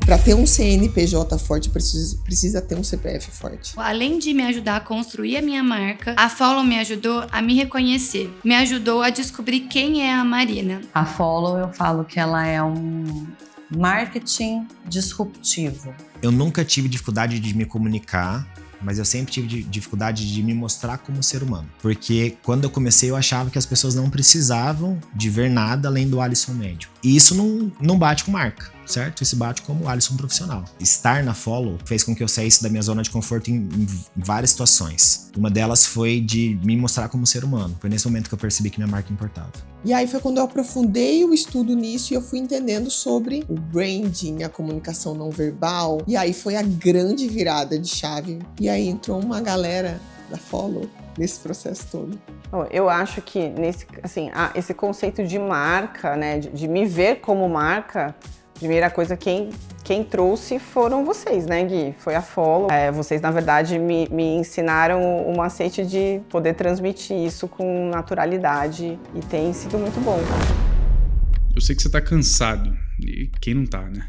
Para ter um CNPJ forte, precisa ter um CPF forte. Além de me ajudar a construir a minha marca, a Follow me ajudou a me reconhecer. Me ajudou a descobrir quem é a Marina. A Follow, eu falo que ela é um marketing disruptivo. Eu nunca tive dificuldade de me comunicar, mas eu sempre tive dificuldade de me mostrar como ser humano. Porque quando eu comecei, eu achava que as pessoas não precisavam de ver nada além do Alisson médico. E isso não bate com marca, certo? Isso bate como Alisson profissional. Estar na Follow fez com que eu saísse da minha zona de conforto em várias situações. Uma delas foi de me mostrar como ser humano. Foi nesse momento que eu percebi que minha marca importava. E aí foi quando eu aprofundei o estudo nisso e eu fui entendendo sobre o branding, a comunicação não verbal. E aí foi a grande virada de chave. E aí entrou uma galera da Follow nesse processo todo. Eu acho que esse conceito de marca, né, de me ver como marca, primeira coisa, quem trouxe foram vocês, né, Gui? Foi a Follow. Vocês, na verdade, me ensinaram o macete de poder transmitir isso com naturalidade e tem sido muito bom. Eu sei que você tá cansado, e quem não tá, né?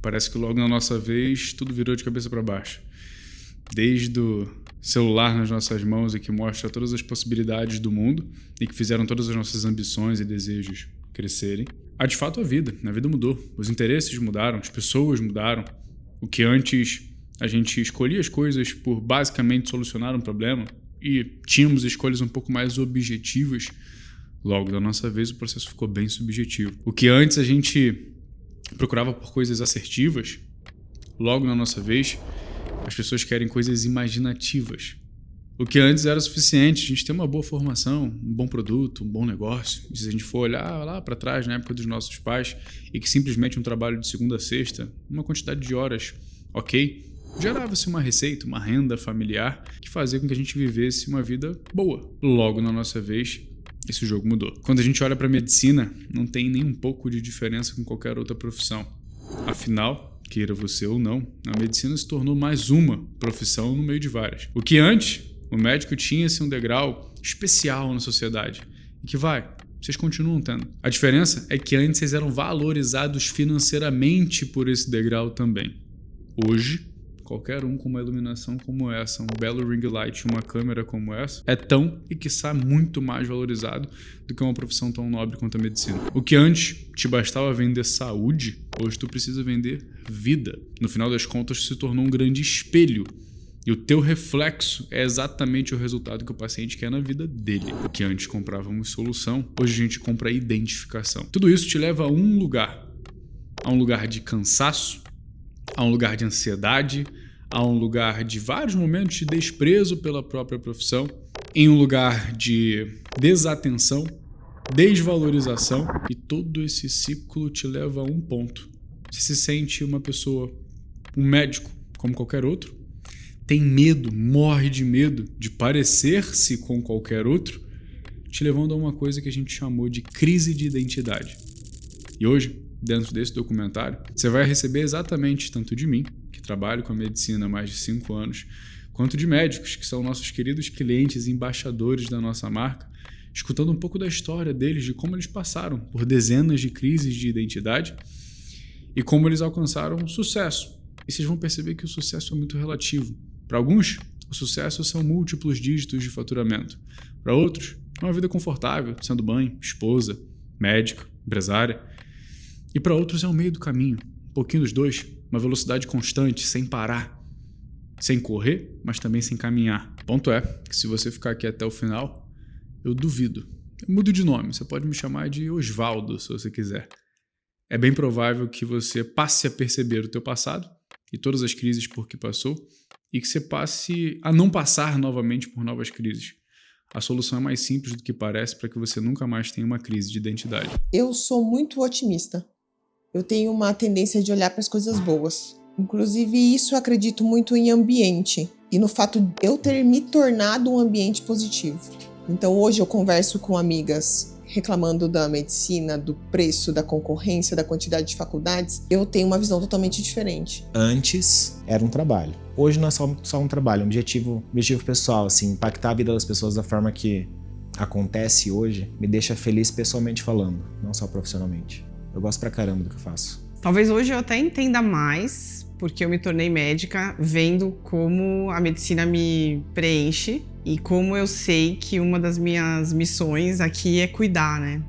Parece que logo na nossa vez tudo virou de cabeça para baixo. Desde o celular nas nossas mãos e que mostra todas as possibilidades do mundo e que fizeram todas as nossas ambições e desejos crescerem. De fato, a vida mudou. Os interesses mudaram, as pessoas mudaram. O que antes a gente escolhia as coisas por basicamente solucionar um problema e tínhamos escolhas um pouco mais objetivas, logo da nossa vez o processo ficou bem subjetivo. O que antes a gente procurava por coisas assertivas, logo na nossa vez as pessoas querem coisas imaginativas. O que antes era suficiente, a gente ter uma boa formação, um bom produto, um bom negócio. E se a gente for olhar lá para trás, na época dos nossos pais, e que simplesmente um trabalho de segunda a sexta, uma quantidade de horas, ok, gerava-se uma receita, uma renda familiar que fazia com que a gente vivesse uma vida boa. Logo, na nossa vez, esse jogo mudou. Quando a gente olha para a medicina, não tem nem um pouco de diferença com qualquer outra profissão. Afinal, queira você ou não, a medicina se tornou mais uma profissão no meio de várias. O que antes, o médico tinha-se um degrau especial na sociedade. E que vocês continuam tendo. A diferença é que antes vocês eram valorizados financeiramente por esse degrau também. Hoje, qualquer um com uma iluminação como essa, um belo ring light, uma câmera como essa, é tão e quiçá muito mais valorizado do que uma profissão tão nobre quanto a medicina. O que antes te bastava vender saúde, hoje tu precisa vender vida. No final das contas, se tornou um grande espelho. E o teu reflexo é exatamente o resultado que o paciente quer na vida dele. O que antes comprávamos solução, hoje a gente compra identificação. Tudo isso te leva a um lugar de cansaço, a um lugar de ansiedade, a um lugar de vários momentos de desprezo pela própria profissão, em um lugar de desatenção, desvalorização, e todo esse ciclo te leva a um ponto. Você se sente uma pessoa, um médico como qualquer outro, tem medo, morre de medo de parecer-se com qualquer outro, te levando a uma coisa que a gente chamou de crise de identidade. E hoje, dentro desse documentário, você vai receber exatamente tanto de mim, que trabalho com a medicina há mais de 5 anos, quanto de médicos, que são nossos queridos clientes e embaixadores da nossa marca, escutando um pouco da história deles, de como eles passaram por dezenas de crises de identidade e como eles alcançaram sucesso. E vocês vão perceber que o sucesso é muito relativo. Para alguns, o sucesso são múltiplos dígitos de faturamento. Para outros, é uma vida confortável, sendo mãe, esposa, médica, empresária. E para outros é o meio do caminho, um pouquinho dos dois, uma velocidade constante, sem parar, sem correr, mas também sem caminhar. O ponto é que se você ficar aqui até o final, eu duvido. Eu mudo de nome, você pode me chamar de Osvaldo, se você quiser. É bem provável que você passe a perceber o teu passado e todas as crises por que passou, e que você passe a não passar novamente por novas crises. A solução é mais simples do que parece para que você nunca mais tenha uma crise de identidade. Eu sou muito otimista. Eu tenho uma tendência de olhar para as coisas boas. Inclusive, isso eu acredito muito em ambiente e no fato de eu ter me tornado um ambiente positivo. Então, hoje eu converso com amigas reclamando da medicina, do preço, da concorrência, da quantidade de faculdades. Eu tenho uma visão totalmente diferente. Antes era um trabalho. Hoje não é só um trabalho, é um objetivo pessoal, assim, impactar a vida das pessoas da forma que acontece hoje me deixa feliz pessoalmente falando, não só profissionalmente. Eu gosto pra caramba do que eu faço. Talvez hoje eu até entenda mais, porque eu me tornei médica vendo como a medicina me preenche e como eu sei que uma das minhas missões aqui é cuidar, né?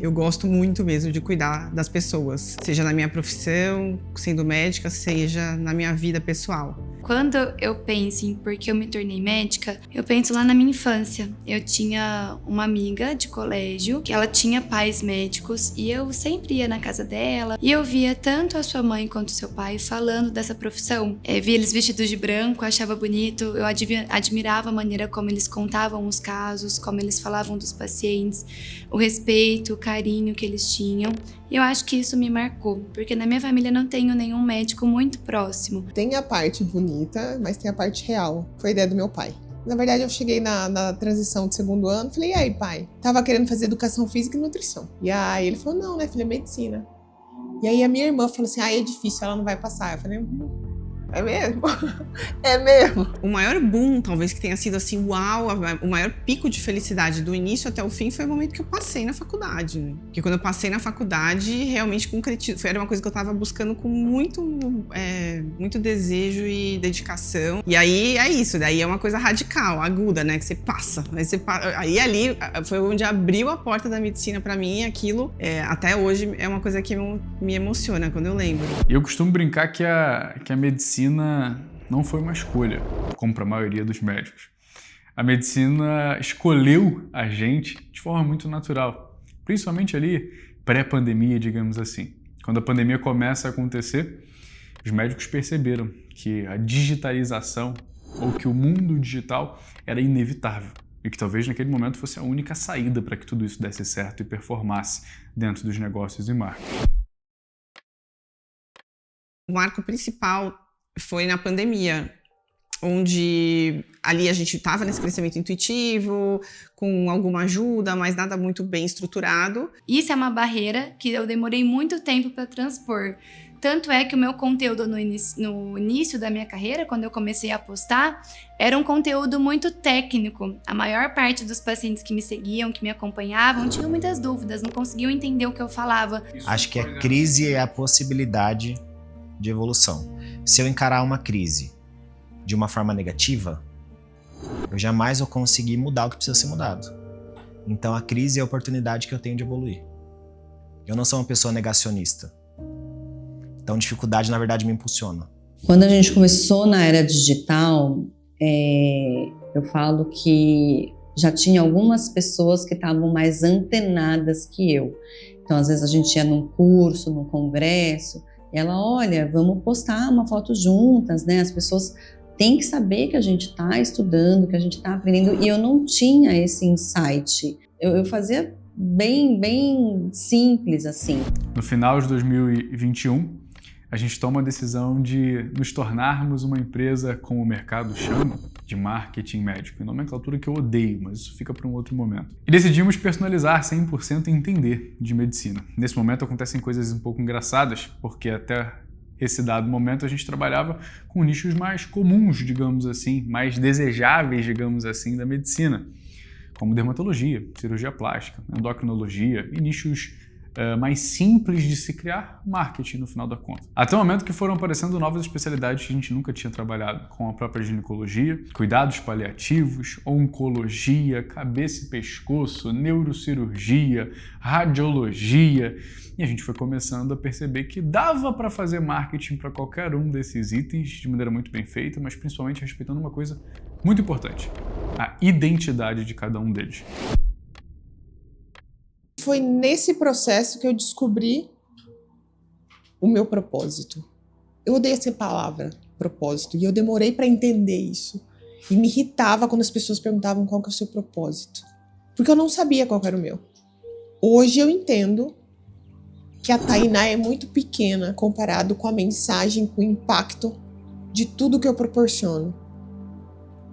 Eu gosto muito mesmo de cuidar das pessoas, seja na minha profissão, sendo médica, seja na minha vida pessoal. Quando eu penso em por que eu me tornei médica, eu penso lá na minha infância. Eu tinha uma amiga de colégio, que ela tinha pais médicos, e eu sempre ia na casa dela, e eu via tanto a sua mãe quanto o seu pai falando dessa profissão. Via eles vestidos de branco, achava bonito, eu admirava a maneira como eles contavam os casos, como eles falavam dos pacientes, o respeito, o carinho que eles tinham. E eu acho que isso me marcou, porque na minha família não tenho nenhum médico muito próximo. Tem a parte bonita, mas tem a parte real. Foi a ideia do meu pai. Na verdade, eu cheguei na transição de segundo ano, falei, e aí, pai? Tava querendo fazer educação física e nutrição. E aí ele falou, não, né, filha, é medicina. E aí a minha irmã falou assim, é difícil, ela não vai passar. Eu falei, é mesmo? É mesmo? O maior boom, talvez, que tenha sido assim, uau, o maior pico de felicidade do início até o fim foi o momento que eu passei na faculdade, né? Porque quando eu passei na faculdade, realmente concretizou. Era uma coisa que eu tava buscando com muito desejo e dedicação. E aí é isso, daí é uma coisa radical, aguda, né? Que você passa. Aí ali foi onde abriu a porta da medicina pra mim e aquilo, até hoje, é uma coisa que me emociona quando eu lembro. E eu costumo brincar que a medicina não foi uma escolha, como para a maioria dos médicos. A medicina escolheu a gente de forma muito natural, principalmente ali pré-pandemia, digamos assim. Quando a pandemia começa a acontecer, os médicos perceberam que a digitalização ou que o mundo digital era inevitável e que talvez naquele momento fosse a única saída para que tudo isso desse certo e performasse dentro dos negócios e marketing. O marco principal foi na pandemia, onde ali a gente estava nesse crescimento intuitivo, com alguma ajuda, mas nada muito bem estruturado. Isso é uma barreira que eu demorei muito tempo para transpor. Tanto é que o meu conteúdo no início da minha carreira, quando eu comecei a postar, era um conteúdo muito técnico. A maior parte dos pacientes que me seguiam, que me acompanhavam, tinham muitas dúvidas, não conseguiam entender o que eu falava. Acho que a crise é a possibilidade de evolução. Se eu encarar uma crise de uma forma negativa, eu jamais vou conseguir mudar o que precisa ser mudado. Então a crise é a oportunidade que eu tenho de evoluir. Eu não sou uma pessoa negacionista. Então dificuldade, na verdade, me impulsiona. Quando a gente começou na era digital, eu falo que já tinha algumas pessoas que estavam mais antenadas que eu. Então, às vezes, a gente ia num curso, num congresso, e ela, olha, vamos postar uma foto juntas, né? As pessoas têm que saber que a gente está estudando, que a gente está aprendendo, e eu não tinha esse insight. Eu fazia bem simples, assim. No final de 2021, a gente toma a decisão de nos tornarmos uma empresa, como o mercado chama, de marketing médico. Nomenclatura que eu odeio, mas isso fica para um outro momento. E decidimos personalizar 100% e entender de medicina. Nesse momento acontecem coisas um pouco engraçadas, porque até esse dado momento a gente trabalhava com nichos mais comuns, digamos assim, mais desejáveis, digamos assim, da medicina, como dermatologia, cirurgia plástica, endocrinologia e nichos mais simples de se criar, marketing no final da conta. Até o momento que foram aparecendo novas especialidades que a gente nunca tinha trabalhado, como a própria ginecologia, cuidados paliativos, oncologia, cabeça e pescoço, neurocirurgia, radiologia, e a gente foi começando a perceber que dava para fazer marketing para qualquer um desses itens de maneira muito bem feita, mas principalmente respeitando uma coisa muito importante, a identidade de cada um deles. Foi nesse processo que eu descobri o meu propósito. Eu odeio essa palavra, propósito, e eu demorei para entender isso. E me irritava quando as pessoas perguntavam qual que é o seu propósito. Porque eu não sabia qual que era o meu. Hoje eu entendo que a Tainá é muito pequena comparado com a mensagem, com o impacto de tudo que eu proporciono.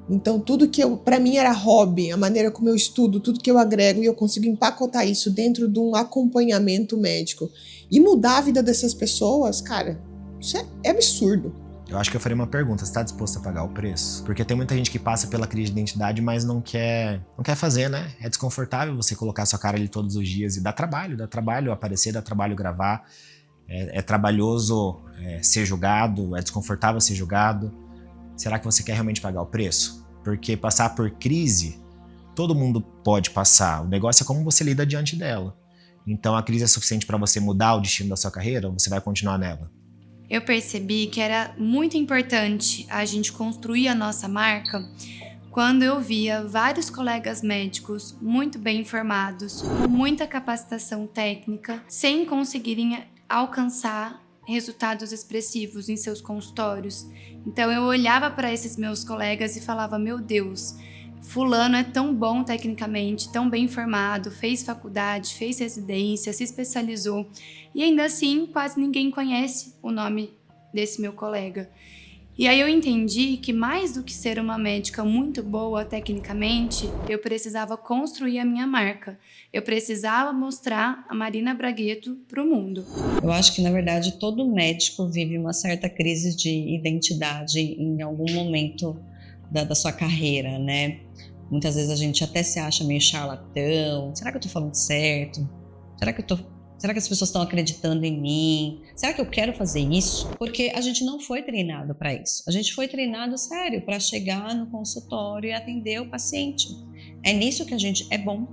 Então, tudo que para mim era hobby, a maneira como eu estudo, tudo que eu agrego e eu consigo empacotar isso dentro de um acompanhamento médico e mudar a vida dessas pessoas, cara, isso é absurdo. Eu acho que eu faria uma pergunta, você está disposto a pagar o preço? Porque tem muita gente que passa pela crise de identidade, mas não quer fazer, né? É desconfortável você colocar sua cara ali todos os dias e dá trabalho aparecer, dá trabalho gravar. É trabalhoso ser julgado, é desconfortável ser julgado. Será que você quer realmente pagar o preço? Porque passar por crise, todo mundo pode passar. O negócio é como você lida diante dela. Então a crise é suficiente para você mudar o destino da sua carreira ou você vai continuar nela? Eu percebi que era muito importante a gente construir a nossa marca quando eu via vários colegas médicos muito bem informados, com muita capacitação técnica, sem conseguirem alcançar resultados expressivos em seus consultórios. Então eu olhava para esses meus colegas e falava, meu Deus, fulano é tão bom tecnicamente, tão bem formado, fez faculdade, fez residência, se especializou e ainda assim quase ninguém conhece o nome desse meu colega. E aí eu entendi que mais do que ser uma médica muito boa tecnicamente, eu precisava construir a minha marca. Eu precisava mostrar a Marina Braguetto para o mundo. Eu acho que, na verdade, todo médico vive uma certa crise de identidade em algum momento da sua carreira, né? Muitas vezes a gente até se acha meio charlatão. Será que eu tô falando certo? Será que as pessoas estão acreditando em mim? Será que eu quero fazer isso? Porque a gente não foi treinado para isso. A gente foi treinado, sério, para chegar no consultório e atender o paciente. É nisso que a gente é bom.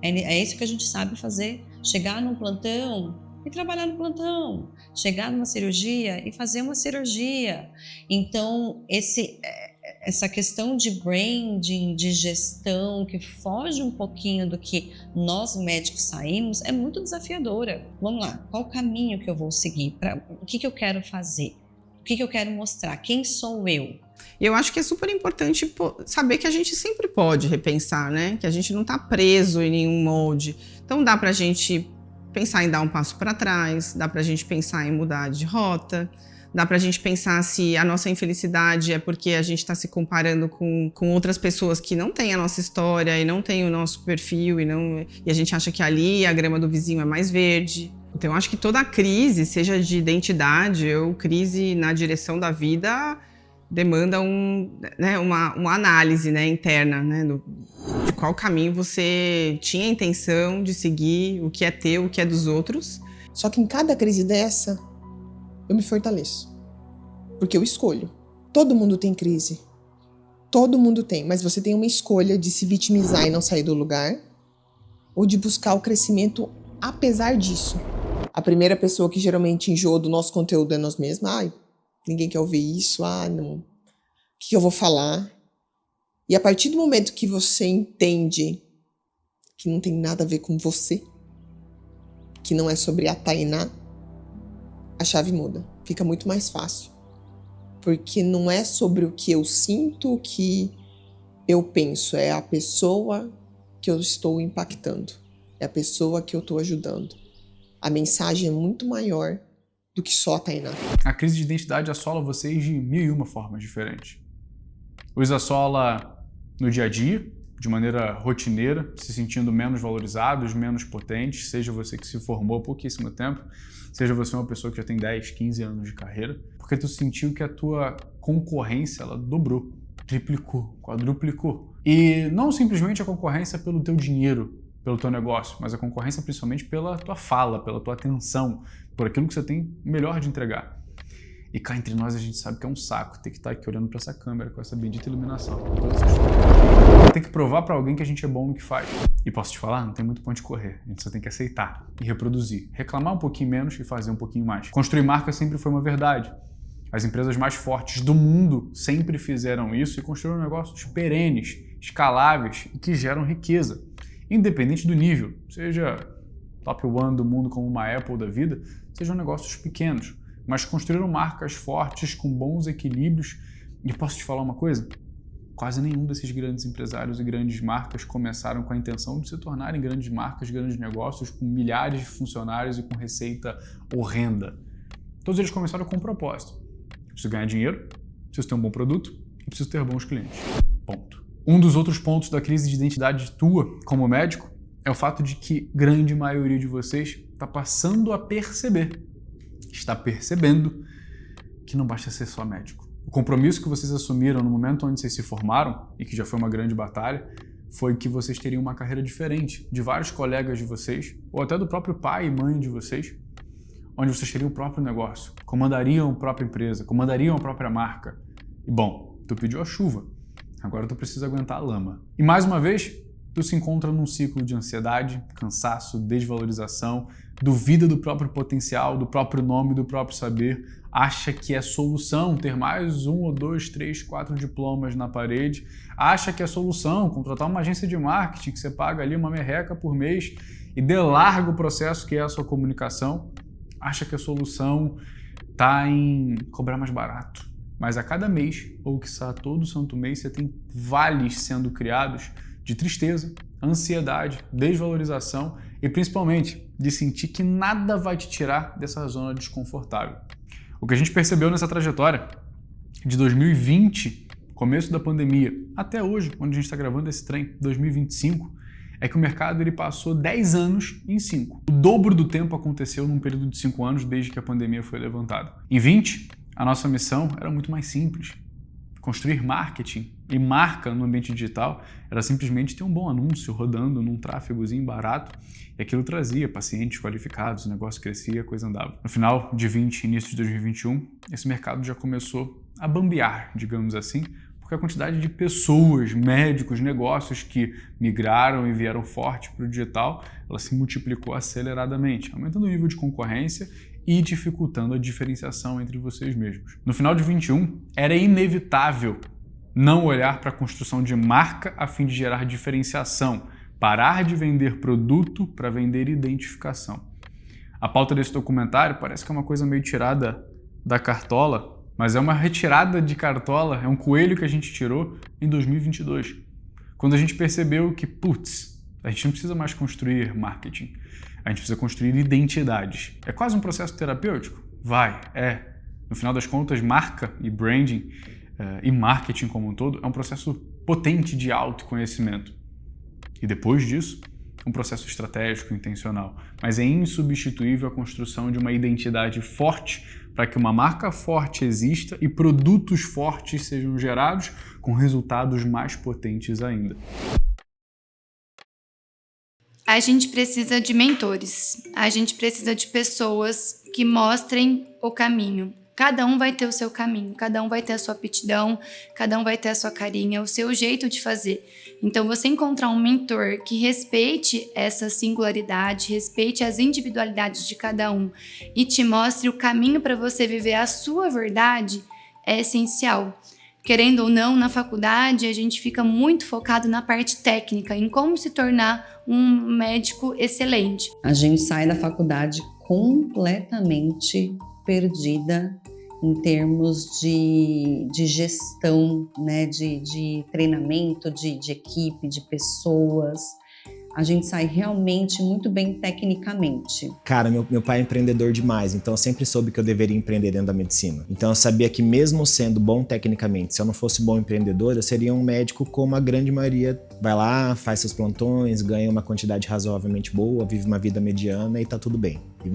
É isso que a gente sabe fazer. Chegar num plantão e trabalhar no plantão. Chegar numa cirurgia e fazer uma cirurgia. Então, essa questão de branding, de gestão, que foge um pouquinho do que nós médicos saímos, é muito desafiadora. Vamos lá, qual o caminho que eu vou seguir? O que eu quero fazer? O que eu quero mostrar? Quem sou eu? E eu acho que é super importante saber que a gente sempre pode repensar, né? Que a gente não está preso em nenhum molde. Então dá pra gente pensar em dar um passo para trás, dá pra gente pensar em mudar de rota, dá pra gente pensar se a nossa infelicidade é porque a gente está se comparando com outras pessoas que não têm a nossa história e não têm o nosso perfil e a gente acha que ali a grama do vizinho é mais verde. Então eu acho que toda crise, seja de identidade ou crise na direção da vida, demanda uma análise, né, interna, né, de qual caminho você tinha a intenção de seguir, o que é teu, o que é dos outros. Só que em cada crise dessa, eu me fortaleço. Porque eu escolho. Todo mundo tem crise. Todo mundo tem. Mas você tem uma escolha de se vitimizar e não sair do lugar, ou de buscar o crescimento apesar disso. A primeira pessoa que geralmente enjoa do nosso conteúdo é nós mesmos. Ai, ninguém quer ouvir isso. Ah, não. O que eu vou falar? E a partir do momento que você entende que não tem nada a ver com você, que não é sobre a Tainá, a chave muda. Fica muito mais fácil. Porque não é sobre o que eu sinto, o que eu penso. É a pessoa que eu estou impactando. É a pessoa que eu estou ajudando. A mensagem é muito maior do que só a Tainá. A crise de identidade assola vocês de 1001 formas diferentes. Os assola no dia a dia, de maneira rotineira, se sentindo menos valorizados, menos potentes, seja você que se formou há pouquíssimo tempo, seja você uma pessoa que já tem 10, 15 anos de carreira, porque tu sentiu que a tua concorrência, ela dobrou, triplicou, quadruplicou. E não simplesmente a concorrência pelo teu dinheiro, pelo teu negócio, mas a concorrência principalmente pela tua fala, pela tua atenção, por aquilo que você tem melhor de entregar. E cá entre nós a gente sabe que é um saco ter que estar aqui olhando para essa câmera com essa bendita iluminação. Tem que provar para alguém que a gente é bom no que faz. E posso te falar, não tem muito ponto de correr. A gente só tem que aceitar e reproduzir. Reclamar um pouquinho menos e fazer um pouquinho mais. Construir marca sempre foi uma verdade. As empresas mais fortes do mundo sempre fizeram isso e construíram negócios perenes, escaláveis e que geram riqueza. Independente do nível, seja top one do mundo como uma Apple da vida, sejam negócios pequenos, mas construíram marcas fortes com bons equilíbrios. E posso te falar uma coisa? Quase nenhum desses grandes empresários e grandes marcas começaram com a intenção de se tornarem grandes marcas, grandes negócios, com milhares de funcionários e com receita horrenda. Todos eles começaram com um propósito. Preciso ganhar dinheiro, preciso ter um bom produto e preciso ter bons clientes. Ponto. Um dos outros pontos da crise de identidade tua como médico é o fato de que grande maioria de vocês está passando a perceber, está percebendo que não basta ser só médico. O compromisso que vocês assumiram no momento onde vocês se formaram, e que já foi uma grande batalha, foi que vocês teriam uma carreira diferente de vários colegas de vocês, ou até do próprio pai e mãe de vocês, onde vocês teriam o próprio negócio, comandariam a própria empresa, comandariam a própria marca. E bom, tu pediu a chuva, agora tu precisa aguentar a lama. E mais uma vez, tu se encontra num ciclo de ansiedade, cansaço, desvalorização, duvida do próprio potencial, do próprio nome, do próprio saber, acha que é solução ter mais 1 ou 2, 3, 4 diplomas na parede, acha que é solução contratar uma agência de marketing que você paga ali uma merreca por mês e delarga o processo que é a sua comunicação, acha que a solução está em cobrar mais barato. Mas a cada mês, ou quiçá todo santo mês, você tem vales sendo criados de tristeza, ansiedade, desvalorização e principalmente de sentir que nada vai te tirar dessa zona desconfortável. O que a gente percebeu nessa trajetória de 2020, começo da pandemia, até hoje, onde a gente está gravando esse trem, 2025, é que o mercado ele passou 10 anos em 5. O dobro do tempo aconteceu num período de 5 anos desde que a pandemia foi levantada. Em 20, a nossa missão era muito mais simples. Construir marketing e marca no ambiente digital era simplesmente ter um bom anúncio rodando num tráfegozinho barato e aquilo trazia pacientes qualificados, o negócio crescia, a coisa andava. No final de 20, início de 2021, esse mercado já começou a bambear, digamos assim, porque a quantidade de pessoas, médicos, negócios que migraram e vieram forte para o digital, ela se multiplicou aceleradamente, aumentando o nível de concorrência e dificultando a diferenciação entre vocês mesmos. No final de 21, era inevitável não olhar para a construção de marca a fim de gerar diferenciação, parar de vender produto para vender identificação. A pauta desse documentário parece que é uma coisa meio tirada da cartola, mas é uma retirada de cartola, é um coelho que a gente tirou em 2022, quando a gente percebeu que, a gente não precisa mais construir marketing, a gente precisa construir identidades. É quase um processo terapêutico? No final das contas, marca e branding e marketing como um todo é um processo potente de autoconhecimento. E depois disso, um processo estratégico, intencional. Mas é insubstituível a construção de uma identidade forte para que uma marca forte exista e produtos fortes sejam gerados com resultados mais potentes ainda. A gente precisa de mentores, a gente precisa de pessoas que mostrem o caminho. Cada um vai ter o seu caminho, cada um vai ter a sua aptidão, cada um vai ter a sua carinha, o seu jeito de fazer. Então, você encontrar um mentor que respeite essa singularidade, respeite as individualidades de cada um e te mostre o caminho para você viver a sua verdade é essencial. Querendo ou não, na faculdade a gente fica muito focado na parte técnica, em como se tornar um médico excelente. A gente sai da faculdade completamente perdida em termos de gestão, né, de treinamento, de equipe, de pessoas. A gente sai realmente muito bem tecnicamente. Cara, meu pai é empreendedor demais, então eu sempre soube que eu deveria empreender dentro da medicina. Então eu sabia que mesmo sendo bom tecnicamente, se eu não fosse bom empreendedor, eu seria um médico como a grande maioria. Vai lá, faz seus plantões, ganha uma quantidade razoavelmente boa, vive uma vida mediana e tá tudo bem. E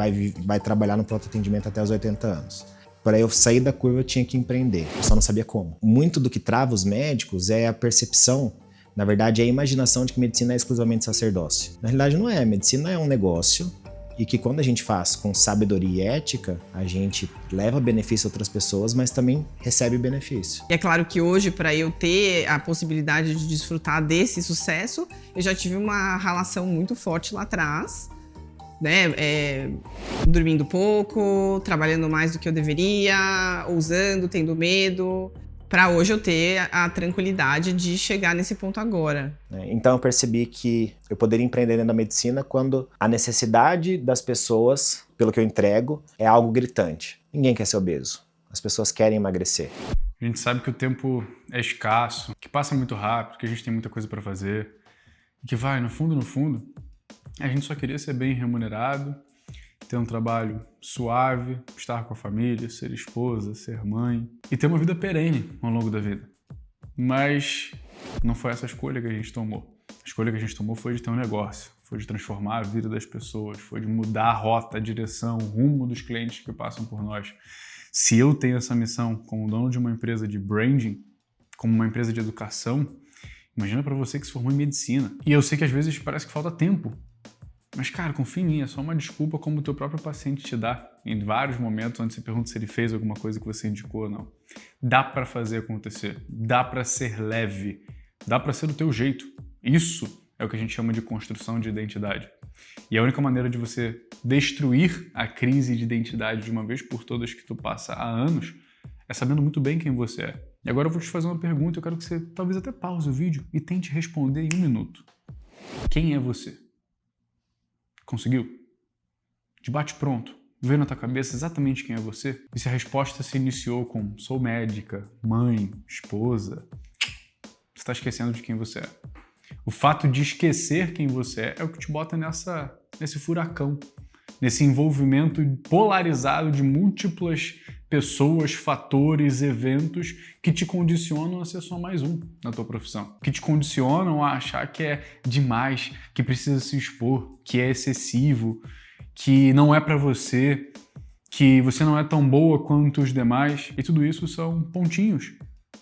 vai trabalhar no pronto atendimento até os 80 anos. Para eu sair da curva eu tinha que empreender, eu só não sabia como. Muito do que trava os médicos é a percepção. Na verdade, é a imaginação de que medicina é exclusivamente sacerdócio. Na realidade, não é. Medicina é um negócio e que quando a gente faz com sabedoria e ética, a gente leva benefício a outras pessoas, mas também recebe benefício. E é claro que hoje, para eu ter a possibilidade de desfrutar desse sucesso, eu já tive uma relação muito forte lá atrás, né? Dormindo pouco, trabalhando mais do que eu deveria, ousando, tendo medo, para hoje eu ter a tranquilidade de chegar nesse ponto agora. Então eu percebi que eu poderia empreender dentro da medicina quando a necessidade das pessoas, pelo que eu entrego, é algo gritante. Ninguém quer ser obeso. As pessoas querem emagrecer. A gente sabe que o tempo é escasso, que passa muito rápido, que a gente tem muita coisa para fazer, e que no fundo, a gente só queria ser bem remunerado, ter um trabalho suave, estar com a família, ser esposa, ser mãe e ter uma vida perene ao longo da vida. Mas não foi essa a escolha que a gente tomou. A escolha que a gente tomou foi de ter um negócio, foi de transformar a vida das pessoas, foi de mudar a rota, a direção, o rumo dos clientes que passam por nós. Se eu tenho essa missão como dono de uma empresa de branding, como uma empresa de educação, imagina para você que se formou em medicina. E eu sei que às vezes parece que falta tempo Mas, cara, confia em mim, é só uma desculpa como o teu próprio paciente te dá em vários momentos onde você pergunta se ele fez alguma coisa que você indicou ou não. Dá pra fazer acontecer, dá pra ser leve, dá pra ser do teu jeito. Isso é o que a gente chama de construção de identidade. E a única maneira de você destruir a crise de identidade de uma vez por todas que tu passa há anos é sabendo muito bem quem você é. E agora eu vou te fazer uma pergunta, eu quero que você talvez até pause o vídeo e tente responder em 1 minuto. Quem é você? Conseguiu? De bate pronto, veio na tua cabeça exatamente quem é você? E se a resposta se iniciou com sou médica, mãe, esposa, você está esquecendo de quem você é. O fato de esquecer quem você é o que te bota nesse furacão, nesse envolvimento polarizado de múltiplas pessoas, fatores, eventos que te condicionam a ser só mais um na tua profissão, que te condicionam a achar que é demais, que precisa se expor, que é excessivo, que não é pra você, que você não é tão boa quanto os demais. E tudo isso são pontinhos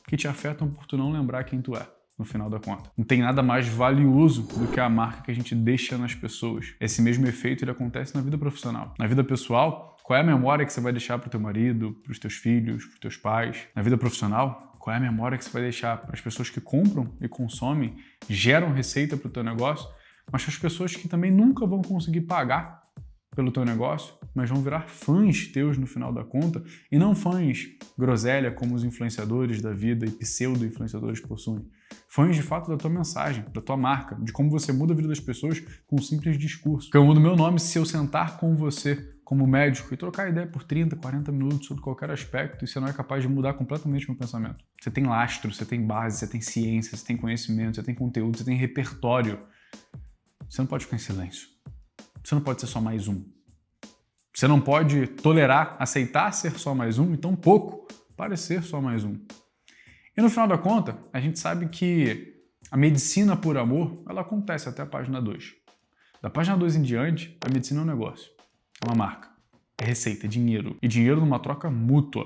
que te afetam por tu não lembrar quem tu é. No final da conta. Não tem nada mais valioso do que a marca que a gente deixa nas pessoas. Esse mesmo efeito ele acontece na vida profissional. Na vida pessoal, qual é a memória que você vai deixar para o teu marido, para os teus filhos, para os teus pais? Na vida profissional, qual é a memória que você vai deixar para as pessoas que compram e consomem, geram receita para o teu negócio, mas para as pessoas que também nunca vão conseguir pagar pelo teu negócio, mas vão virar fãs teus no final da conta, e não fãs groselha como os influenciadores da vida e pseudo-influenciadores possuem. Fãs de fato da tua mensagem, da tua marca, de como você muda a vida das pessoas com um simples discurso. Porque eu mudo meu nome se eu sentar com você como médico e trocar ideia por 30, 40 minutos sobre qualquer aspecto e você não é capaz de mudar completamente o meu pensamento. Você tem lastro, você tem base, você tem ciência, você tem conhecimento, você tem conteúdo, você tem repertório. Você não pode ficar em silêncio. Você não pode ser só mais um. Você não pode tolerar, aceitar ser só mais um e tão pouco parecer só mais um. E no final da conta, a gente sabe que a medicina por amor, ela acontece até a página 2. Da página 2 em diante, a medicina é um negócio, é uma marca, é receita, é dinheiro. E dinheiro numa troca mútua.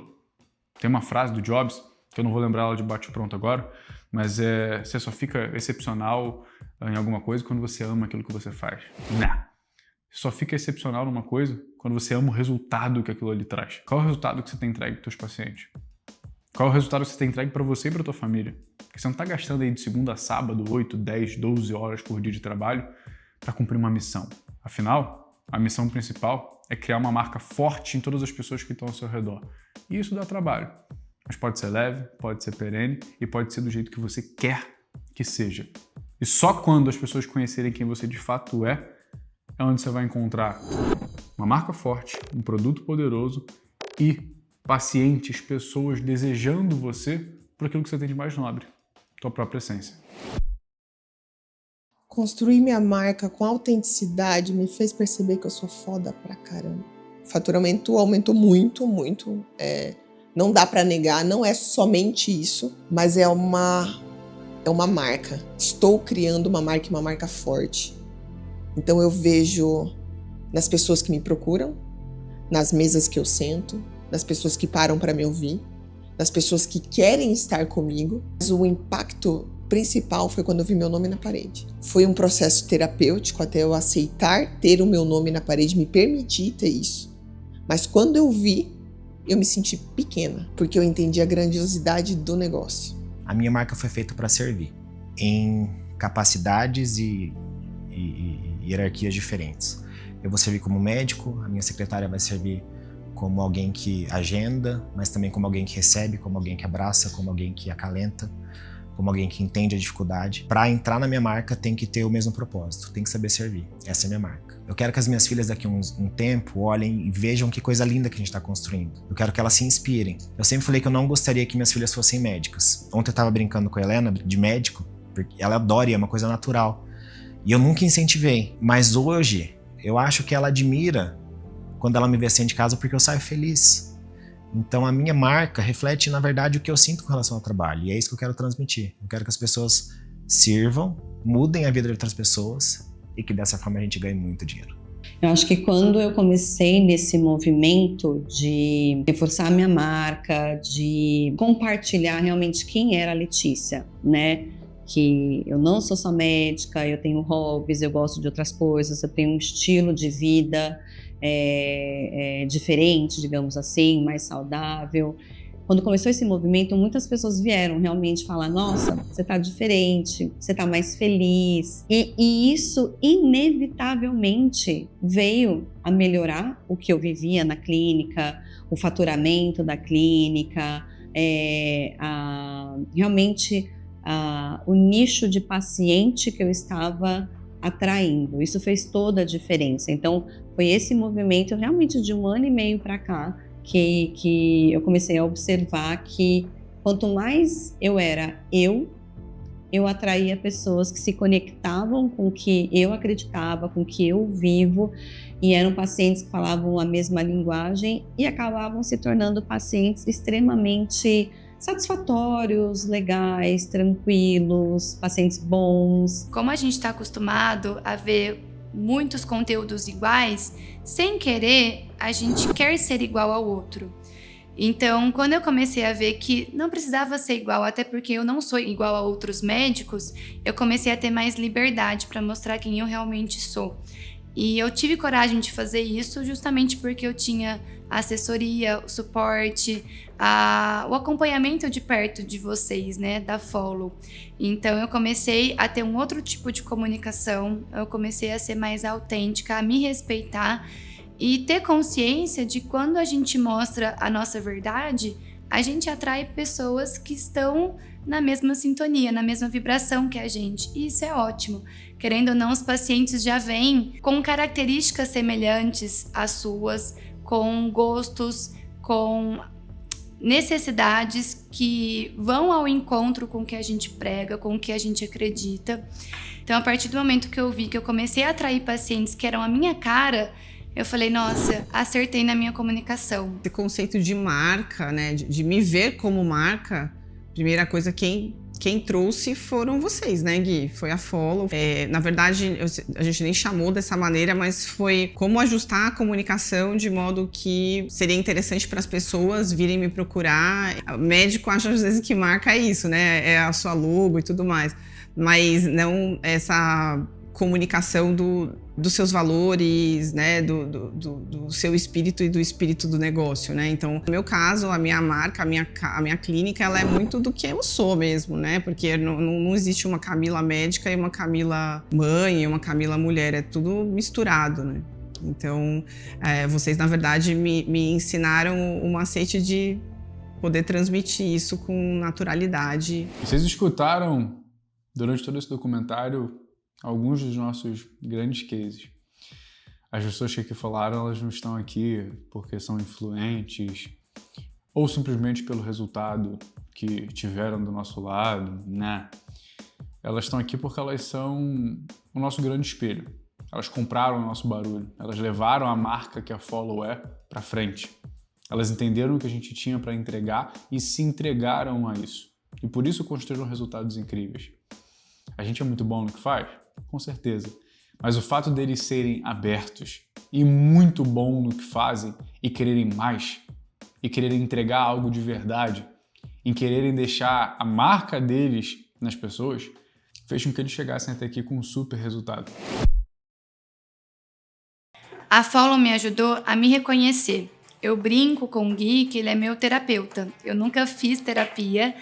Tem uma frase do Jobs, que eu não vou lembrar ela de bate-pronto agora, mas você só fica excepcional em alguma coisa quando você ama aquilo que você faz. Não. Você só fica excepcional numa coisa quando você ama o resultado que aquilo ali traz. Qual é o resultado que você tem entregue para os teus pacientes? Qual é o resultado que você tem entregue para você e para tua família? Porque você não está gastando aí de segunda a sábado 8, 10, 12 horas por dia de trabalho para cumprir uma missão. Afinal, a missão principal é criar uma marca forte em todas as pessoas que estão ao seu redor. E isso dá trabalho. Mas pode ser leve, pode ser perene e pode ser do jeito que você quer que seja. E só quando as pessoas conhecerem quem você de fato é onde você vai encontrar uma marca forte, um produto poderoso e pacientes, pessoas desejando você por aquilo que você tem de mais nobre, tua própria essência. Construir minha marca com autenticidade me fez perceber que eu sou foda pra caramba. O faturamento aumentou muito, muito. Não dá pra negar, não é somente isso, mas é uma marca. Estou criando uma marca e uma marca forte. Então eu vejo nas pessoas que me procuram, nas mesas que eu sento, nas pessoas que param para me ouvir, nas pessoas que querem estar comigo. Mas o impacto principal foi quando eu vi meu nome na parede. Foi um processo terapêutico até eu aceitar ter o meu nome na parede, me permitir ter isso. Mas quando eu vi, eu me senti pequena, porque eu entendi a grandiosidade do negócio. A minha marca foi feita para servir em capacidades e hierarquias diferentes. Eu vou servir como médico, a minha secretária vai servir como alguém que agenda, mas também como alguém que recebe, como alguém que abraça, como alguém que acalenta, como alguém que entende a dificuldade. Para entrar na minha marca tem que ter o mesmo propósito, tem que saber servir. Essa é a minha marca. Eu quero que as minhas filhas daqui a um tempo olhem e vejam que coisa linda que a gente está construindo. Eu quero que elas se inspirem. Eu sempre falei que eu não gostaria que minhas filhas fossem médicas. Ontem eu estava brincando com a Helena de médico, porque ela adora e é uma coisa natural. E eu nunca incentivei, mas hoje eu acho que ela admira quando ela me vê sair de casa porque eu saio feliz. Então a minha marca reflete, na verdade, o que eu sinto com relação ao trabalho. E é isso que eu quero transmitir. Eu quero que as pessoas sirvam, mudem a vida de outras pessoas e que dessa forma a gente ganhe muito dinheiro. Eu acho que quando eu comecei nesse movimento de reforçar a minha marca, de compartilhar realmente quem era a Letícia, né? que eu não sou só médica, eu tenho hobbies, eu gosto de outras coisas, eu tenho um estilo de vida diferente, digamos assim, mais saudável. Quando começou esse movimento, muitas pessoas vieram realmente falar: nossa, você está diferente, você está mais feliz. E isso, inevitavelmente, veio a melhorar o que eu vivia na clínica, o faturamento da clínica, realmente o nicho de paciente que eu estava atraindo. Isso fez toda a diferença. Então, foi esse movimento realmente de 1 ano e meio para cá que eu comecei a observar que quanto mais eu era eu atraía pessoas que se conectavam com o que eu acreditava, com o que eu vivo, e eram pacientes que falavam a mesma linguagem e acabavam se tornando pacientes extremamente satisfatórios, legais, tranquilos, pacientes bons. Como a gente está acostumado a ver muitos conteúdos iguais, sem querer, a gente quer ser igual ao outro. Então, quando eu comecei a ver que não precisava ser igual, até porque eu não sou igual a outros médicos, eu comecei a ter mais liberdade para mostrar quem eu realmente sou. E eu tive coragem de fazer isso justamente porque eu tinha a assessoria, o suporte, o acompanhamento de perto de vocês, né, da Follow. Então eu comecei a ter um outro tipo de comunicação, eu comecei a ser mais autêntica, a me respeitar e ter consciência de quando a gente mostra a nossa verdade, a gente atrai pessoas que estão na mesma sintonia, na mesma vibração que a gente. E isso é ótimo. Querendo ou não, os pacientes já vêm com características semelhantes às suas, com gostos, com necessidades que vão ao encontro com o que a gente prega, com o que a gente acredita. Então, a partir do momento que eu vi que eu comecei a atrair pacientes que eram a minha cara, eu falei: nossa, acertei na minha comunicação. Esse conceito de marca, né, de me ver como marca, primeira coisa, quem trouxe foram vocês, né, Gui? Foi a Follow. Na verdade, a gente nem chamou dessa maneira, mas foi como ajustar a comunicação de modo que seria interessante para as pessoas virem me procurar. O médico acha às vezes que marca é isso, né? É a sua logo e tudo mais. Mas não essa comunicação dos seus valores, né, do seu espírito e do espírito do negócio, né? Então, no meu caso, a minha marca, a minha clínica, ela é muito do que eu sou mesmo, né? Porque não existe uma Camila médica e uma Camila mãe e uma Camila mulher, é tudo misturado, né? Então, vocês, na verdade, me ensinaram o macete de poder transmitir isso com naturalidade. Vocês escutaram, durante todo esse documentário, alguns dos nossos grandes cases. As pessoas que aqui falaram, elas não estão aqui porque são influentes ou simplesmente pelo resultado que tiveram do nosso lado, né? Elas estão aqui porque elas são o nosso grande espelho. Elas compraram o nosso barulho. Elas levaram a marca que a Follow é para frente. Elas entenderam o que a gente tinha para entregar e se entregaram a isso. E por isso construíram resultados incríveis. A gente é muito bom no que faz? Com certeza. Mas o fato deles serem abertos e muito bom no que fazem e quererem mais, e quererem entregar algo de verdade, e quererem deixar a marca deles nas pessoas, fez com que eles chegassem até aqui com um super resultado. A Follow me ajudou a me reconhecer. Eu brinco com o Gui que ele é meu terapeuta. Eu nunca fiz terapia.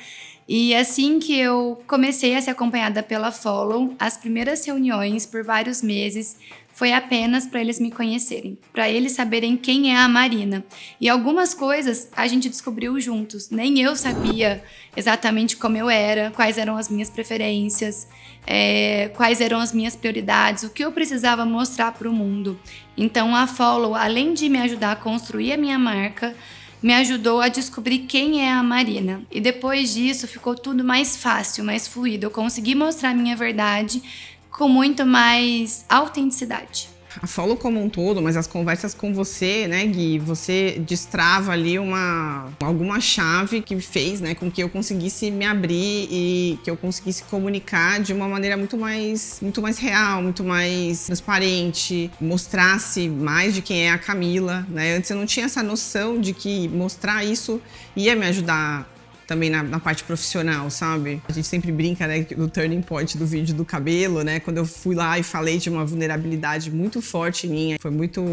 E assim que eu comecei a ser acompanhada pela Follow, as primeiras reuniões por vários meses foi apenas para eles me conhecerem, para eles saberem quem é a Marina. E algumas coisas a gente descobriu juntos. Nem eu sabia exatamente como eu era, quais eram as minhas preferências, quais eram as minhas prioridades, o que eu precisava mostrar para o mundo. Então a Follow, além de me ajudar a construir a minha marca, me ajudou a descobrir quem é a Marina. E depois disso ficou tudo mais fácil, mais fluido. Eu consegui mostrar a minha verdade com muito mais autenticidade. A Follow como um todo, mas as conversas com você, né, Gui, você destrava ali alguma chave que fez, né, com que eu conseguisse me abrir e que eu conseguisse comunicar de uma maneira muito mais real, muito mais transparente, mostrasse mais de quem é a Camila, né? Antes eu não tinha essa noção de que mostrar isso ia me ajudar também na parte profissional, sabe? A gente sempre brinca, né, do turning point do vídeo do cabelo, né? Quando eu fui lá e falei de uma vulnerabilidade muito forte minha, foi muito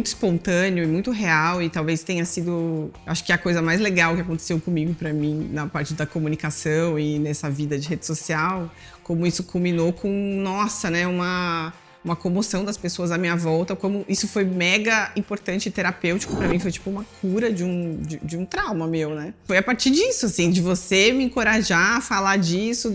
espontâneo e muito real, e talvez tenha sido, acho que a coisa mais legal que aconteceu comigo, pra mim, na parte da comunicação e nessa vida de rede social, como isso culminou com, nossa, né, uma comoção das pessoas à minha volta, como isso foi mega importante e terapêutico pra mim, foi tipo uma cura de um trauma meu, né? Foi a partir disso, assim, de você me encorajar a falar disso,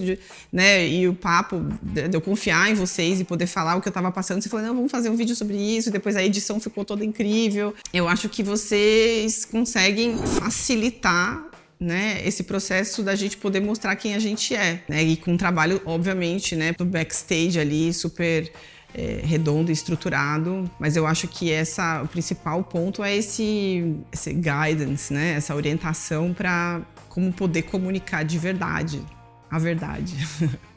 né? E o papo, de eu confiar em vocês e poder falar o que eu tava passando, você falou, não, vamos fazer um vídeo sobre isso, e depois a edição ficou toda incrível. Eu acho que vocês conseguem facilitar, né, esse processo da gente poder mostrar quem a gente é, né? E com um trabalho, obviamente, né, do backstage ali, super redondo e estruturado, mas eu acho que o principal ponto é esse guidance, né? Essa orientação para como poder comunicar de verdade, a verdade.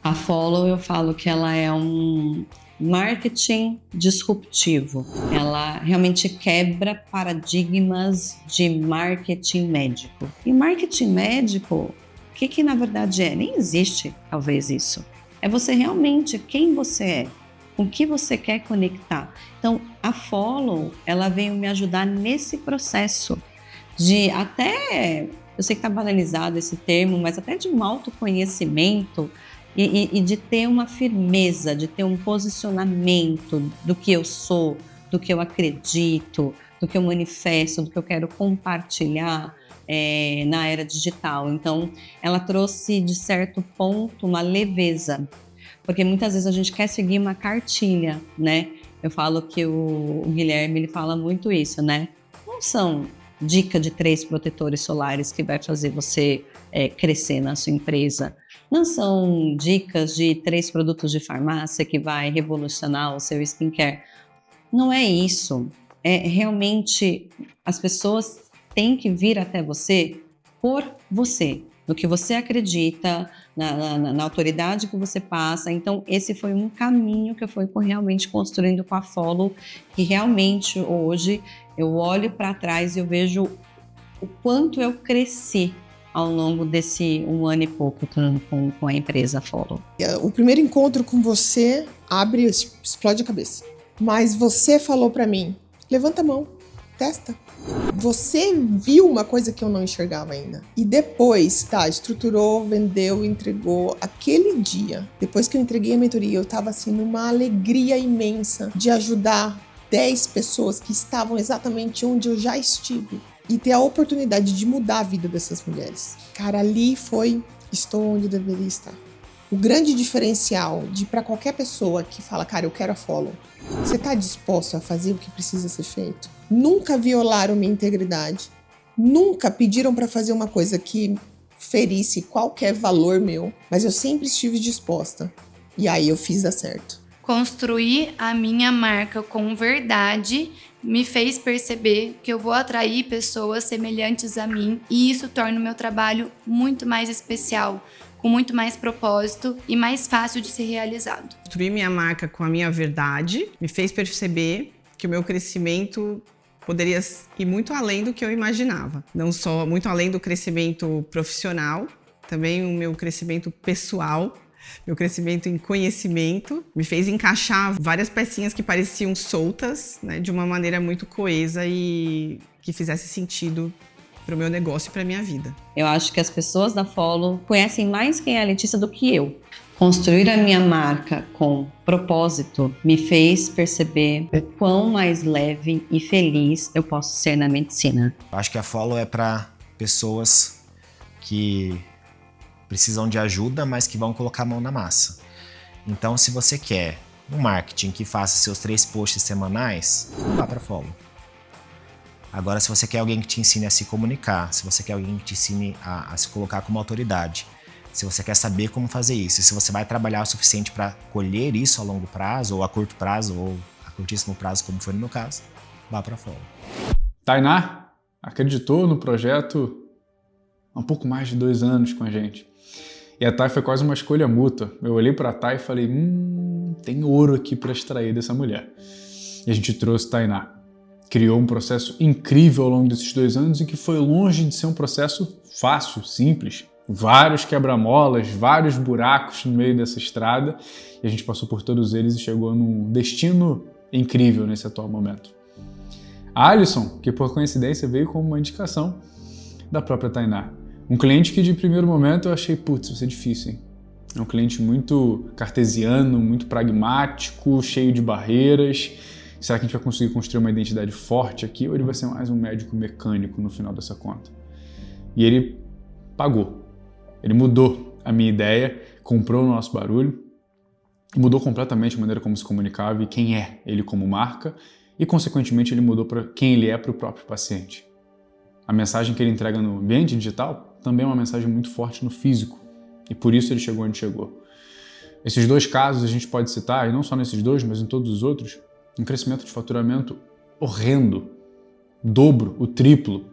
A Follow, eu falo que ela é um marketing disruptivo. Ela realmente quebra paradigmas de marketing médico. E marketing médico, o que na verdade é? Nem existe, talvez, isso. É você realmente quem você é. Com o que você quer conectar. Então, a Follow, ela veio me ajudar nesse processo de até, eu sei que está banalizado esse termo, mas até de um autoconhecimento e de ter uma firmeza, de ter um posicionamento do que eu sou, do que eu acredito, do que eu manifesto, do que eu quero compartilhar na era digital. Então, ela trouxe, de certo ponto, uma leveza. Porque muitas vezes a gente quer seguir uma cartilha, né? Eu falo que o Guilherme, ele fala muito isso, né? Não são dica de 3 protetores solares que vai fazer você crescer na sua empresa. Não são dicas de 3 produtos de farmácia que vai revolucionar o seu skincare. Não é isso. É realmente, as pessoas têm que vir até você por você. No que você acredita, na autoridade que você passa. Então, esse foi um caminho que eu fui realmente construindo com a Follow, que realmente hoje eu olho para trás e eu vejo o quanto eu cresci ao longo desse 1 ano e pouco com a empresa Follow. O primeiro encontro com você explode a cabeça. Mas você falou para mim, levanta a mão, testa. Você viu uma coisa que eu não enxergava ainda. E depois, estruturou, vendeu, entregou. Aquele dia, depois que eu entreguei a mentoria, eu tava assim numa alegria imensa de ajudar 10 pessoas que estavam exatamente onde eu já estive. E ter a oportunidade de mudar a vida dessas mulheres. Cara, ali estou onde eu deveria estar. O grande diferencial para qualquer pessoa que fala, cara, eu quero a Follow. Você tá disposto a fazer o que precisa ser feito? Nunca violaram minha integridade. Nunca pediram para fazer uma coisa que ferisse qualquer valor meu. Mas eu sempre estive disposta. E aí eu fiz dar certo. Construir a minha marca com verdade me fez perceber que eu vou atrair pessoas semelhantes a mim. E isso torna o meu trabalho muito mais especial, com muito mais propósito e mais fácil de ser realizado. Construir minha marca com a minha verdade me fez perceber que o meu crescimento poderia ir muito além do que eu imaginava. Não só muito além do crescimento profissional, também o meu crescimento pessoal, meu crescimento em conhecimento, me fez encaixar várias pecinhas que pareciam soltas, né, de uma maneira muito coesa e que fizesse sentido para o meu negócio e para a minha vida. Eu acho que as pessoas da Follow conhecem mais quem é a Letícia do que eu. Construir a minha marca com propósito me fez perceber o quão mais leve e feliz eu posso ser na medicina. Eu acho que a Follow é para pessoas que precisam de ajuda, mas que vão colocar a mão na massa. Então, se você quer um marketing que faça seus 3 posts semanais, não vá para a Follow. Agora, se você quer alguém que te ensine a se comunicar, se você quer alguém que te ensine a se colocar como autoridade, se você quer saber como fazer isso, se você vai trabalhar o suficiente para colher isso a longo prazo, ou a curto prazo, ou a curtíssimo prazo, como foi no meu caso, vá para fora. Tainá acreditou no projeto há um pouco mais de 2 anos com a gente. E a Thay foi quase uma escolha mútua. Eu olhei para a Thay e falei, tem ouro aqui para extrair dessa mulher. E a gente trouxe Tainá. Criou um processo incrível ao longo desses 2 anos e que foi longe de ser um processo fácil, simples. Vários quebra-molas, vários buracos no meio dessa estrada, e a gente passou por todos eles e chegou num destino incrível nesse atual momento. A Alisson, que por coincidência veio como uma indicação da própria Tainá. Um cliente que de primeiro momento eu achei, putz, vai ser difícil, hein? É um cliente muito cartesiano, muito pragmático, cheio de barreiras. Será que a gente vai conseguir construir uma identidade forte aqui ou ele vai ser mais um médico mecânico no final dessa conta? E ele pagou. Ele mudou a minha ideia, comprou o nosso barulho, mudou completamente a maneira como se comunicava e quem é ele como marca e, consequentemente, ele mudou para quem ele é para o próprio paciente. A mensagem que ele entrega no ambiente digital também é uma mensagem muito forte no físico e por isso ele chegou onde chegou. Esses dois casos a gente pode citar, e não só nesses dois, mas em todos os outros, um crescimento de faturamento horrendo, o dobro, o triplo.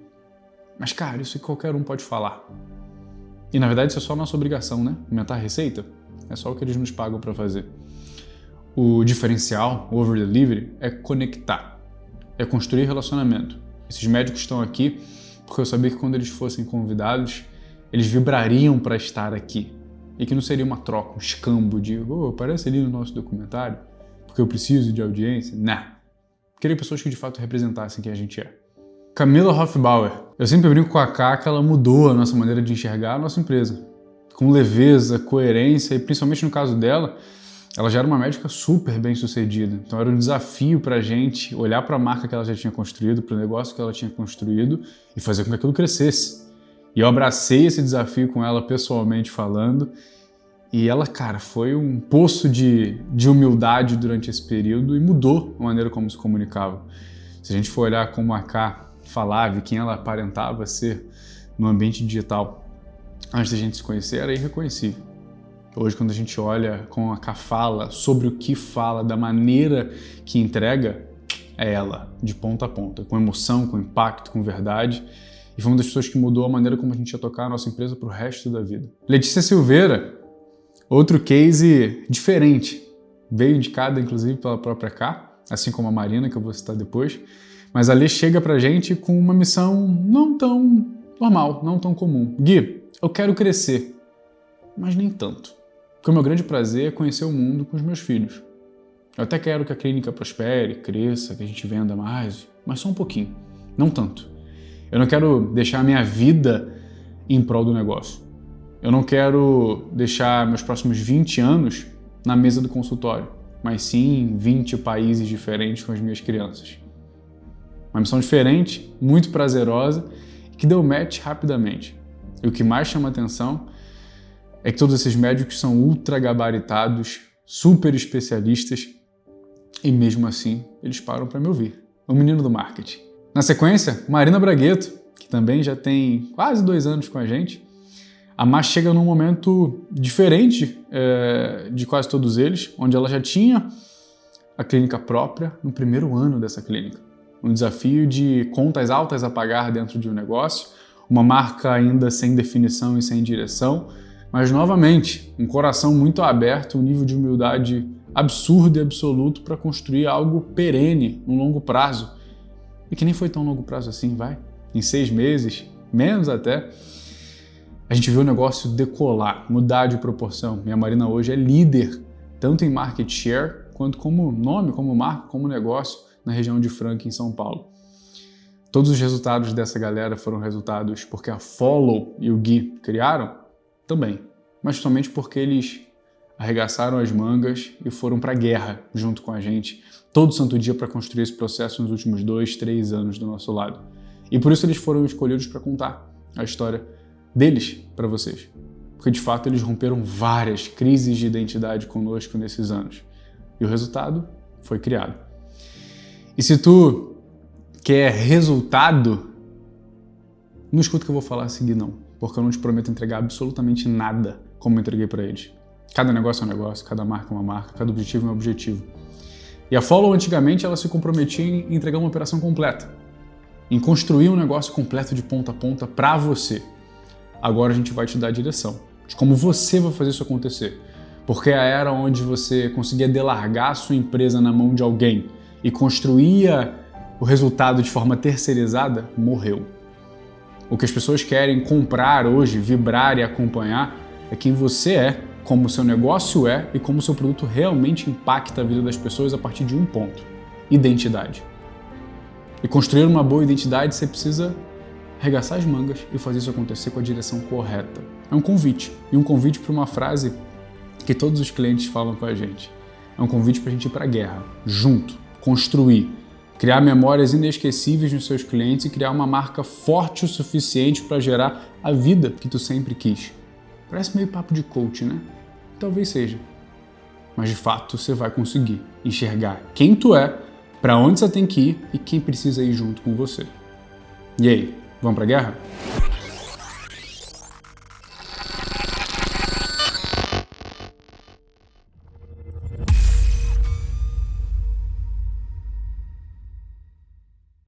Mas, cara, isso qualquer um pode falar. E, na verdade, isso é só a nossa obrigação, né? Aumentar a receita é só o que eles nos pagam para fazer. O diferencial, o over-delivery, é conectar, é construir relacionamento. Esses médicos estão aqui porque eu sabia que quando eles fossem convidados, eles vibrariam para estar aqui. E que não seria uma troca, um escambo de aparece ali no nosso documentário porque eu preciso de audiência. Não. Queria pessoas que de fato representassem quem a gente é. Camila Hofbauer. Eu sempre brinco com a Ká que ela mudou a nossa maneira de enxergar a nossa empresa. Com leveza, coerência e principalmente no caso dela, ela já era uma médica super bem sucedida. Então era um desafio pra gente olhar para a marca que ela já tinha construído, para o negócio que ela tinha construído e fazer com que aquilo crescesse. E eu abracei esse desafio com ela pessoalmente falando. E ela, cara, foi um poço de humildade durante esse período e mudou a maneira como se comunicava. Se a gente for olhar como a Ká falava e quem ela aparentava ser no ambiente digital antes da gente se conhecer, era irreconhecível. Hoje, quando a gente olha como a Ká fala, sobre o que fala, da maneira que entrega, é ela, de ponta a ponta, com emoção, com impacto, com verdade. E foi uma das pessoas que mudou a maneira como a gente ia tocar a nossa empresa pro resto da vida. Letícia Silveira, outro case diferente, veio indicada inclusive pela própria Ká, assim como a Marina, que eu vou citar depois, mas a Lê chega pra gente com uma missão não tão normal, não tão comum. Gui, eu quero crescer, mas nem tanto. Porque o meu grande prazer é conhecer o mundo com os meus filhos. Eu até quero que a clínica prospere, cresça, que a gente venda mais, mas só um pouquinho, não tanto. Eu não quero deixar a minha vida em prol do negócio. Eu não quero deixar meus próximos 20 anos na mesa do consultório, mas sim em 20 países diferentes com as minhas crianças. Uma missão diferente, muito prazerosa e que deu match rapidamente. E o que mais chama atenção é que todos esses médicos são ultra gabaritados, super especialistas e mesmo assim eles param para me ouvir. O menino do marketing. Na sequência, Marina Bragueto, que também já tem quase 2 anos com a gente. A Má chega num momento diferente de quase todos eles, onde ela já tinha a clínica própria no primeiro ano dessa clínica. Um desafio de contas altas a pagar dentro de um negócio, uma marca ainda sem definição e sem direção, mas novamente, um coração muito aberto, um nível de humildade absurdo e absoluto para construir algo perene, um longo prazo. E que nem foi tão longo prazo assim, vai. Em 6 meses, menos até, a gente viu o negócio decolar, mudar de proporção. E a Marina hoje é líder, tanto em market share, quanto como nome, como marca, como negócio, na região de Franca, em São Paulo. Todos os resultados dessa galera foram resultados porque a Follow e o Gui criaram? Também. Mas somente porque eles arregaçaram as mangas e foram para a guerra junto com a gente, todo santo dia para construir esse processo nos últimos 2, 3 anos do nosso lado. E por isso eles foram escolhidos para contar a história deles para vocês. Porque de fato eles romperam várias crises de identidade conosco nesses anos. E o resultado foi criado. E se tu quer resultado, não escuta o que eu vou falar a seguir não, porque eu não te prometo entregar absolutamente nada como eu entreguei para eles. Cada negócio é um negócio, cada marca é uma marca, cada objetivo é um objetivo. E a Follow, antigamente, ela se comprometia em entregar uma operação completa, em construir um negócio completo de ponta a ponta para você. Agora a gente vai te dar a direção de como você vai fazer isso acontecer, porque a era onde você conseguia delargar a sua empresa na mão de alguém e construía o resultado de forma terceirizada, morreu. O que as pessoas querem comprar hoje, vibrar e acompanhar é quem você é, como o seu negócio é e como o seu produto realmente impacta a vida das pessoas a partir de um ponto: identidade. E construir uma boa identidade, você precisa arregaçar as mangas e fazer isso acontecer com a direção correta. É um convite, e um convite para uma frase que todos os clientes falam com a gente. É um convite para a gente ir para a guerra, junto, construir, criar memórias inesquecíveis nos seus clientes e criar uma marca forte o suficiente para gerar a vida que tu sempre quis. Parece meio papo de coach, né? Talvez seja. Mas de fato você vai conseguir enxergar quem tu é, para onde você tem que ir e quem precisa ir junto com você. E aí, vamos pra guerra?